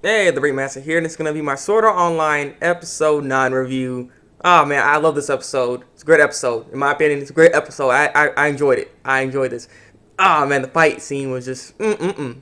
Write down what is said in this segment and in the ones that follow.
Hey, Thabreakmasta here, and it's going to be my Sword Art Online Episode 9 review. Oh man, I love this episode. It's a great episode. In my opinion, it's a great episode. I enjoyed it. I enjoyed this. Oh man, the fight scene was just Kirito,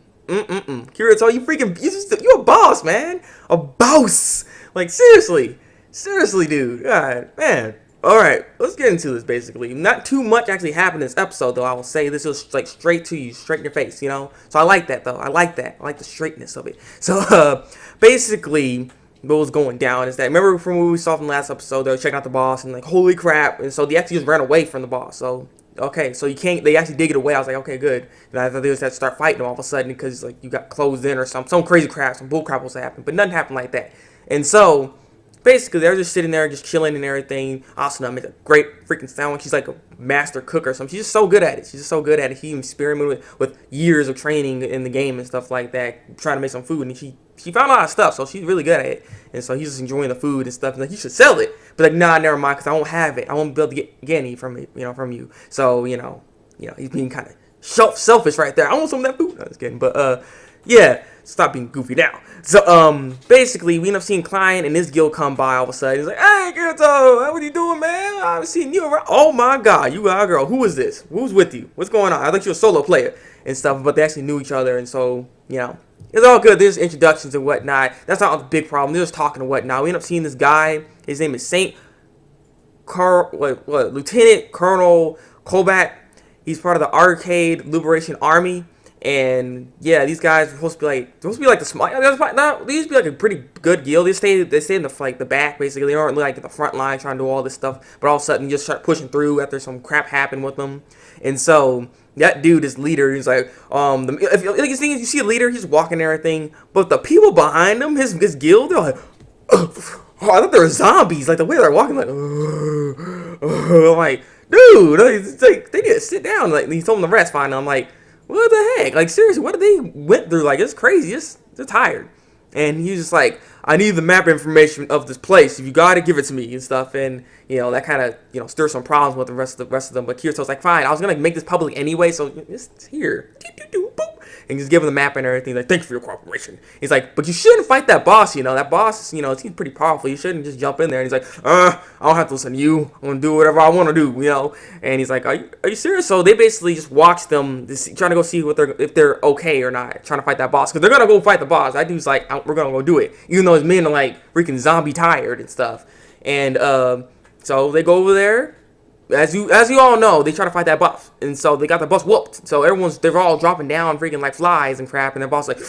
you a boss, man. A boss. Like, seriously. Seriously, dude. God, man. Alright, let's get into this, basically. Not too much actually happened in this episode, though. I will say this was, like, straight to you, straight in your face, you know? So I like that, though. I like that. I like the straightness of it. So, basically, what was going down is that, remember from what we saw from the last episode, they were checking out the boss, and, like, holy crap. And so they actually just ran away from the boss. So, okay, so you can't, they actually did get away. I was like, okay, good. And I thought they just had to start fighting them all of a sudden because, like, you got closed in or some crazy crap, some bull crap was happening. But nothing happened like that. And so, basically, they're just sitting there, just chilling and everything. Asuna makes a great freaking sandwich. She's like a master cook or something. She's just so good at it. She's just so good at it. She even experimented with years of training in the game and stuff like that, trying to make some food. And she found a lot of stuff, so she's really good at it. And so he's just enjoying the food and stuff. And like, you should sell it. But like, nah, never mind, because I won't have it. I won't be able to get any from it, from you. So, you know, he's being kind of selfish right there. I want some of that food. No, just kidding. But, yeah. Stop being goofy now. So, basically, we end up seeing Klein and his guild come by all of a sudden. He's like, hey, Kirito, what are you doing, man? I haven't seen you around. Oh, my God, you got a girl. Who is this? Who's with you? What's going on? I thought you were a solo player and stuff, but they actually knew each other, and so, it's all good. There's introductions and whatnot. That's not the big problem. They're just talking and whatnot. We end up seeing this guy. His name is Lieutenant Colonel Corbat. He's part of the Arcade Liberation Army. And yeah, these guys are supposed to be like the small. They used to be like a pretty good guild. They stay in the back basically. They aren't like at the front line trying to do all this stuff. But all of a sudden, you just start pushing through after some crap happened with them. And so that dude is leader. He's like you see a leader, he's walking and everything. But the people behind him, his guild, they're like, oh, I thought they were zombies. Like the way they're walking, like, I'm like, dude, it's like, they need to sit down. Like he told them the rest fine. I'm like, what the heck? Like, seriously, what did they went through? Like, it's crazy. They're tired. And he's just like, I need the map information of this place. If you gotta give it to me and stuff. And, that kind of, stirs some problems with the rest of them. But Kirito's like, fine, I was gonna make this public anyway, so it's here. And just give him the map and everything. Like, thank you for your cooperation. He's like, but you shouldn't fight that boss, That boss, he's pretty powerful. You shouldn't just jump in there. And he's like, I don't have to listen to you. I'm gonna do whatever I want to do, And he's like, are you serious? So they basically just watch them, trying to go see if they're okay or not, trying to fight that boss. Because they're gonna go fight the boss. That dude's like, we're gonna go do it. Even though his men are like freaking zombie tired and stuff. And so they go over there. As you all know, they try to fight that boss, and so they got the boss whooped. So they're all dropping down, freaking like flies and crap, and their boss like, bam,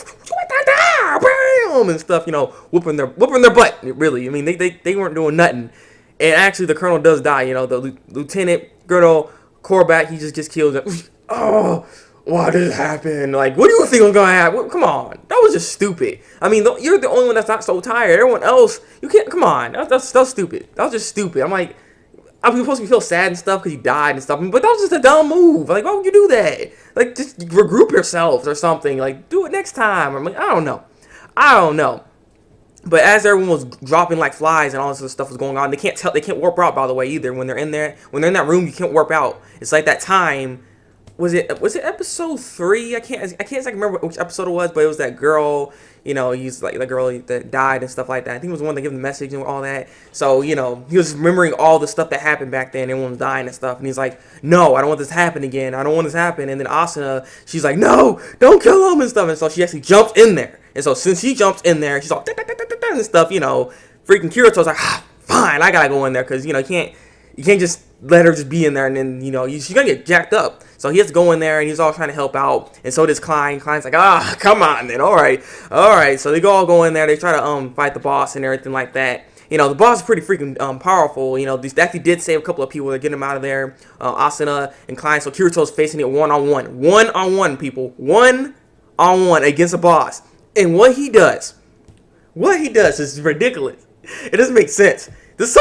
and stuff, whooping their butt. Really, I mean, they weren't doing nothing, and actually the colonel does die. The Lieutenant Colonel Corbat, he just gets killed. Oh, why did it happen? Like, what do you think was gonna happen? Come on, that was just stupid. I mean, you're the only one that's not so tired. Everyone else, you can't. Come on, that's stupid. That was just stupid. I'm like, I'm supposed to feel sad and stuff because he died and stuff, but that was just a dumb move. Like, why would you do that? Like, just regroup yourselves or something. Like, do it next time. I'm like, I don't know. But as everyone was dropping like flies and all this other stuff was going on, they can't warp out, by the way, either. When they're in that room, you can't warp out. It's like that time. Was it episode 3? I can't exactly remember which episode it was, but it was that girl. He's like the girl that died and stuff like that. I think it was the one that gave him the message and all that. So, he was remembering all the stuff that happened back then. Everyone was dying and stuff. And he's like, no, I don't want this to happen again. I don't want this to happen. And then Asuna, she's like, no, don't kill him and stuff. And so she actually jumps in there. And so since she jumps in there, she's all and stuff, freaking Kirito's like, fine, I gotta go in there. Because, you can't just let her just be in there, and then, she's gonna get jacked up. So he has to go in there, and he's all trying to help out. And so does Klein. Klein's like, come on then, all right. So they all go in there, they try to fight the boss and everything like that. The boss is pretty freaking powerful. They actually did save a couple of people to get him out of there, Asuna and Klein. So Kirito's facing it one-on-one, people, one-on-one against a boss. And what he does is ridiculous. It doesn't make sense. This,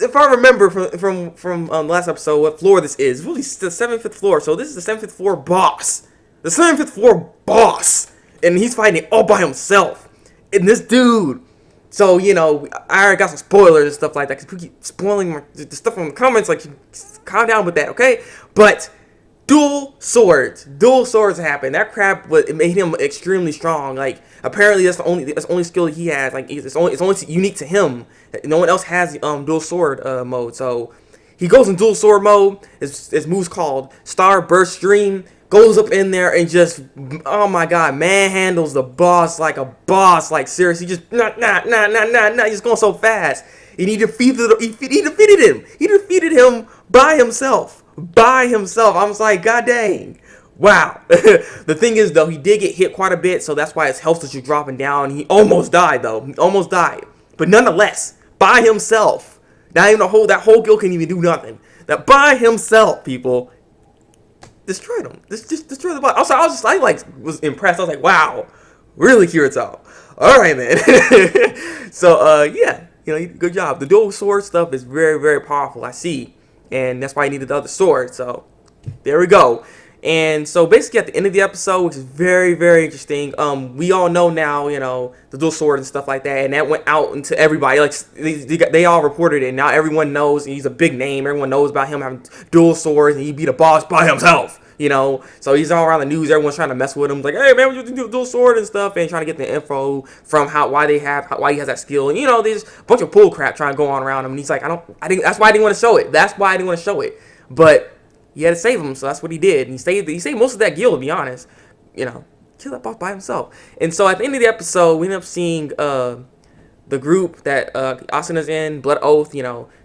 if I remember from the last episode, what floor this is, it's really the 75th floor. So this is the 75th floor boss. The 75th floor boss. And he's fighting all by himself. And this dude. So, I already got some spoilers and stuff like that. Because people keep spoiling the stuff from the comments. Like, calm down with that, okay? But Dual swords happen. That crap, it made him extremely strong. Like, apparently that's the only skill he has. Like, it's only unique to him. No one else has dual sword mode. So he goes in dual sword mode. His move's called Star Burst Stream. Goes up in there and just, oh my god, manhandles the boss like a boss. Like, seriously, just nah. He's going so fast. And he defeated him. He defeated him by himself. I was like, god dang. Wow. The thing is, though, he did get hit quite a bit, so that's why his health was just dropping down. He almost died, though. He almost died. But nonetheless, by himself. Not even that whole guild can even do nothing. That by himself, people, destroyed him. Just destroyed the boss. Also, I was impressed. I was like, wow, really, Kirito. All right, man. So, yeah, good job. The dual sword stuff is very, very powerful. I see, and that's why he needed the other sword. So, there we go. And so, basically, at the end of the episode, which is very, very interesting. We all know now, the dual sword and stuff like that, and that went out into everybody. Like, they all reported it. Now everyone knows, and he's a big name. Everyone knows about him having dual swords, and he beat a boss by himself. So he's all around the news. Everyone's trying to mess with him, like, hey man, we do dual sword and stuff, and trying to get the info from why he has that skill. And there's a bunch of bull crap trying to go on around him. And he's like, that's why I didn't want to show it. But he had to save him, so that's what he did. And he saved most of that guild, to be honest. Kill that boss by himself. And so at the end of the episode, we end up seeing the group that Asuna's in, Blood Oath,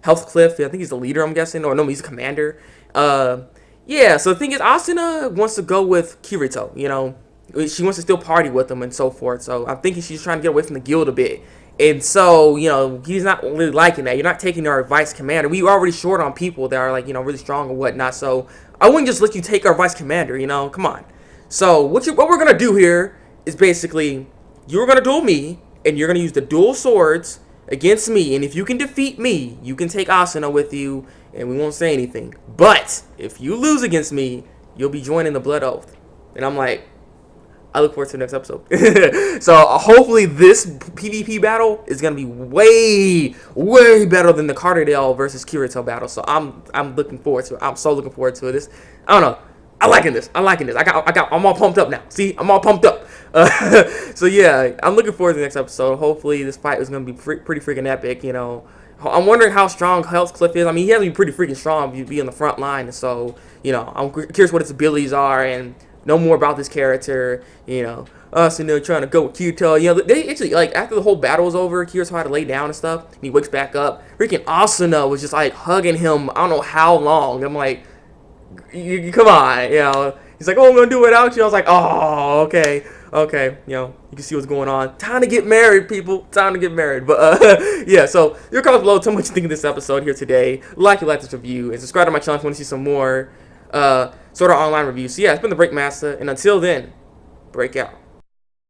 Health Cliff. I think he's the leader, I'm guessing, or no, he's the commander. Yeah, so the thing is, Asuna wants to go with Kirito, She wants to still party with him and so forth. So I'm thinking she's trying to get away from the guild a bit. And so, he's not really liking that. You're not taking our advice, commander. We already short on people that are, like, really strong and whatnot. So I wouldn't just let you take our advice, commander, Come on. So what we're going to do here is basically, you're going to duel me, and you're going to use the dual swords against me. And if you can defeat me, you can take Asuna with you, and we won't say anything. But if you lose against me, you'll be joining the Blood Oath. And I'm like, I look forward to the next episode. So hopefully this PvP battle is gonna be way, way better than the Carderdale versus Kirito battle. So I'm looking forward to it. I'm so looking forward to it. I don't know. I'm liking this. I'm all pumped up now. See, I'm all pumped up. So yeah, I'm looking forward to the next episode. Hopefully this fight is gonna be pretty freaking epic. I'm wondering how strong Health Cliff is. I mean, he has to be pretty freaking strong if you be on the front line. So, I'm curious what his abilities are and know more about this character. Us, trying to go with Kirito. They actually, like, after the whole battle was over, Kirito had to lay down and stuff, and he wakes back up. Freaking Asuna was just, like, hugging him, I don't know how long. I'm like, come on, He's like, oh, I'm going to do it without you. I was like, oh, okay. You can see what's going on. Time to get married, people. Time to get married. But, yeah, so your comments below. Tell me what you think of this episode here today. Like this review, and subscribe to my channel if you want to see some more sort of online reviews. So, yeah, it's been the Thabreakmasta, and until then, break out.